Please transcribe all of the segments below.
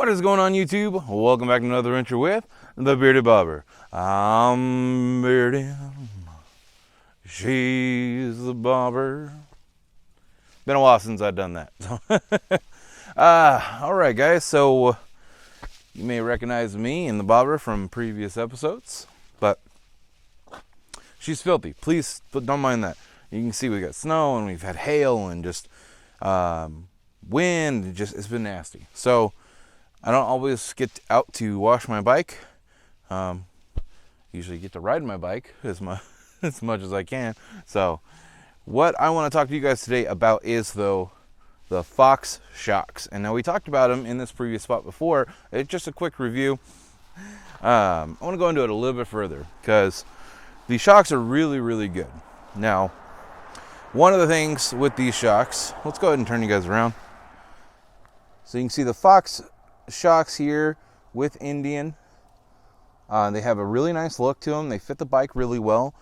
What is going on, YouTube? Welcome back to another adventure with the Bearded Bobber. I'm bearded. She's the bobber. Been a while since I've done that. Alright guys, so you may recognize me and the bobber from previous episodes, but she's filthy. Please don't mind that. You can see we got snow and we've had hail and just wind. It's been nasty. So I don't always get out to wash my bike. Usually get to ride my bike as much as I can. So what I want to talk to you guys today about is though the Fox shocks. And now we talked about them in this previous spot before. It's just a quick review. I want to go into it a little bit further because these shocks are really, really good. Now, one of the things with these shocks, let's go ahead and turn you guys around. So you can see the Fox shocks here with Indian. They have a really nice look to them. They fit the bike really well.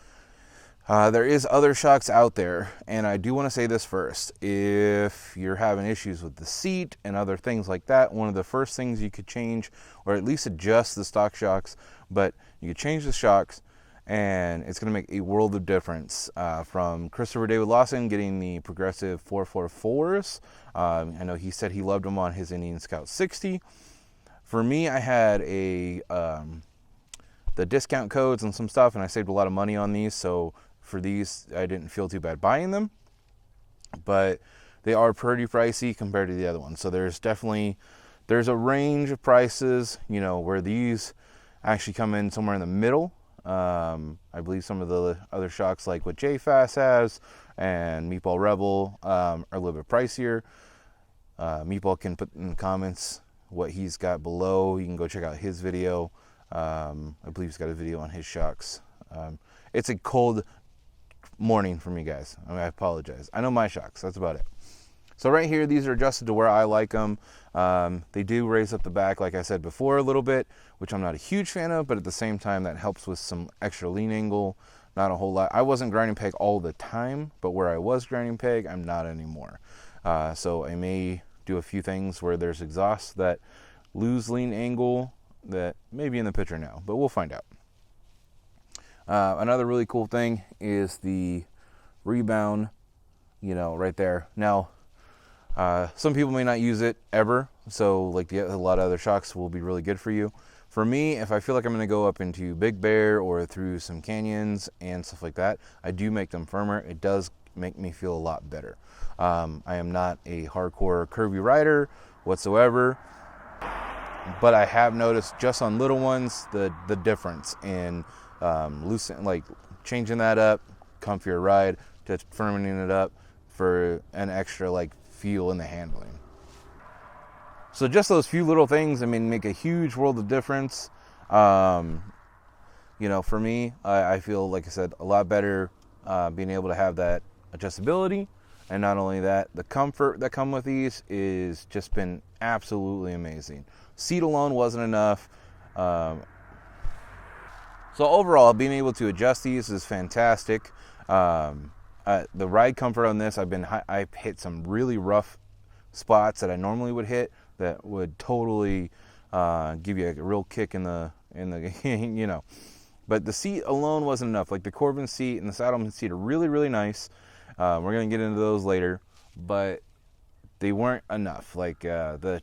There is other shocks out there, and I do want to say this first. If you're having issues with the seat and other things like that, one of the first things you could change, or at least adjust the stock shocks, but you could change the shocks and it's going to make a world of difference. From Christopher David Lawson getting the progressive 444s. I know he said he loved them on his Indian Scout 60. For me, I had the discount codes and some stuff, and I saved a lot of money on these, so for these I didn't feel too bad buying them, but they are pretty pricey compared to the other ones. So there's a range of prices, you know, where these actually come in somewhere in the middle. I believe some of the other shocks, like what JFast has and Meatball Rebel, are a little bit pricier. Meatball can put in the comments what he's got below. You can go check out his video. I believe he's got a video on his shocks. It's a cold morning for me, guys. I apologize. I know my shocks. That's about it. So right here, these are adjusted to where I like them. They do raise up the back, like I said before, a little bit, which I'm not a huge fan of, but at the same time, that helps with some extra lean angle. Not a whole lot. I wasn't grinding peg all the time, but where I was grinding peg, I'm not anymore. So I may do a few things where there's exhaust that lose lean angle that may be in the picture now, but we'll find out. Another really cool thing is the rebound, you know, right there. Now, some people may not use it ever, so like a lot of other shocks will be really good for you. For me, if I feel like I'm going to go up into Big Bear or through some canyons and stuff like that, I do make them firmer. It does make me feel a lot better. I am not a hardcore curvy rider whatsoever, but I have noticed just on little ones the difference in changing that up, comfier ride, to firming it up for an extra feel in the handling. So just those few little things, I mean, make a huge world of difference. You know, for me, I feel, like I said, a lot better being able to have that adjustability. And not only that, the comfort that come with these is just been absolutely amazing. Seat alone wasn't enough. So overall, being able to adjust these is fantastic. The ride comfort on this, I've hit some really rough spots that I normally would hit that would totally give you a real kick in the you know. But the seat alone wasn't enough. Like the Corbin seat and the Saddlemen seat are really, really nice. We're going to get into those later, but they weren't enough. Like the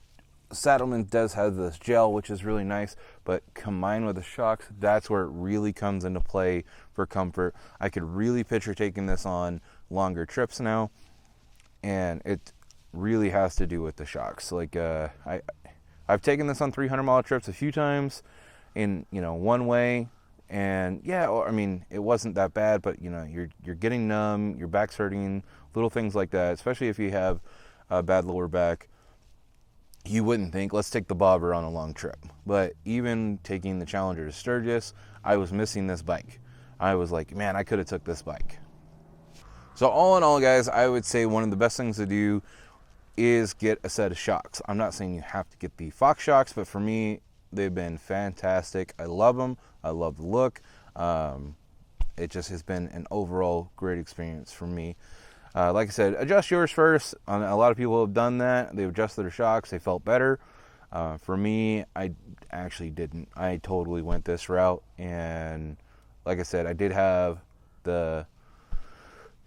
Saddlemen does have this gel, which is really nice, but combined with the shocks, that's where it really comes into play for comfort. I could really picture taking this on longer trips now, and it really has to do with the shocks. Like I've taken this on 300-mile trips a few times in, you know, one way. And yeah, I mean, it wasn't that bad, but you know, you're getting numb, your back's hurting, little things like that. Especially if you have a bad lower back, you wouldn't think, let's take the bobber on a long trip. But even taking the Challenger to Sturgis, I was missing this bike. I was like, man, I could have took this bike. So all in all, guys, I would say one of the best things to do is get a set of shocks. I'm not saying you have to get the Fox shocks, but for me, they've been fantastic. I love them. I love the look. It just has been an overall great experience for me. Like I said, adjust yours first. A lot of people have done that. They've adjusted their shocks. They felt better. For me, I actually didn't. I totally went this route, and like I said, I did have the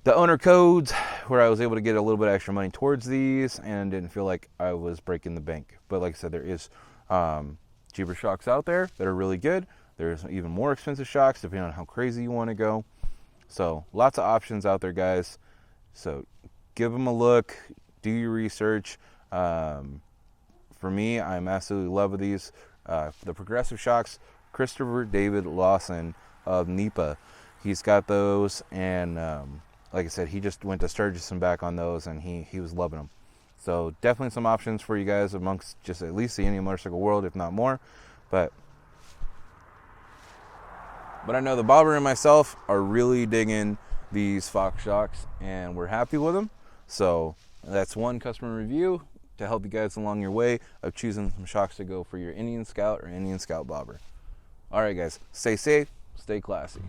owner codes where I was able to get a little bit extra money towards these and didn't feel like I was breaking the bank. But like I said, there is cheaper shocks out there that are really good. There's even more expensive shocks depending on how crazy you want to go. So lots of options out there, guys. So give them a look, do your research. For me, I'm absolutely in love with these. The progressive shocks, Christopher David Lawson of NEPA, he's got those, and like I said, he just went to Sturgis and back on those, and he was loving them. So definitely some options for you guys amongst just at least the Indian motorcycle world, if not more. But I know the Bobber and myself are really digging these Fox shocks, and we're happy with them. So that's one customer review to help you guys along your way of choosing some shocks to go for your Indian Scout or Indian Scout Bobber. All right, guys, stay safe, stay classy.